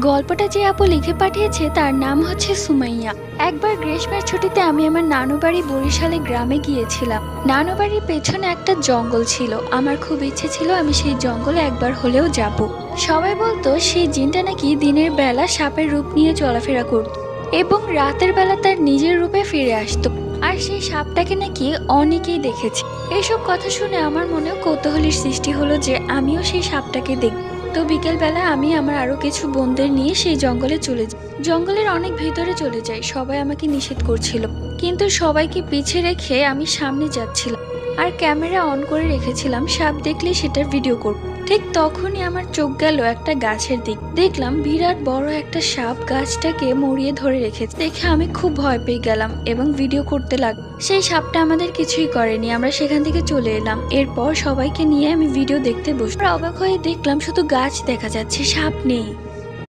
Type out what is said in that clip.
গল্পটা যে আপু লিখে পাঠিয়েছে তার নাম হচ্ছে সুমাইয়া। একবার গ্রীষ্মের ছুটিতে আমি আমার নানু বাড়ি বরিশালে গ্রামে গিয়েছিলাম। নানু বাড়ির পেছনে একটা জঙ্গল ছিল। আমার খুব ইচ্ছে ছিল আমি সেই জঙ্গলে একবার হলেও যাব। সবাই বলতো সেই জিনটা নাকি দিনের বেলা সাপের রূপ নিয়ে চলাফেরা করত এবং রাতের বেলা তার নিজের রূপে ফিরে আসতো। আর সেই সাপটাকে নাকি অনেকেই দেখেছে। এসব কথা শুনে আমার মনেও কৌতূহলের সৃষ্টি হলো যে আমিও সেই সাপটাকে দেখব। তো বিকেলবেলা আমি আমার আরো কিছু বোনদের নিয়ে সেই জঙ্গলে চলে যাই। জঙ্গলের অনেক ভিতরে চলে যাই। সবাই আমাকে নিষেধ করছিল, কিন্তু সবাইকে পিছে রেখে আমি সামনে যাচ্ছিলাম আর ক্যামেরা অন করে রেখেছিলাম সাপ দেখলে সেটার ভিডিও করব। ঠিক তখনই আমার চোখ গেল একটা গাছের দিক। দেখলাম বিরাট বড় একটা সাপ গাছটাকে মরিয়ে ধরে রেখেছে। দেখে আমি খুব ভয় পেয়ে গেলাম এবং ভিডিও করতে লাগলাম। সেই সাপটা আমাদের কিছুই করেনি। আমরা সেখান থেকে চলে এলাম। এরপর সবাইকে নিয়ে আমি ভিডিও দেখতে বসলাম। অবাক হয়ে দেখলাম শুধু গাছ দেখা যাচ্ছে, সাপ নেই।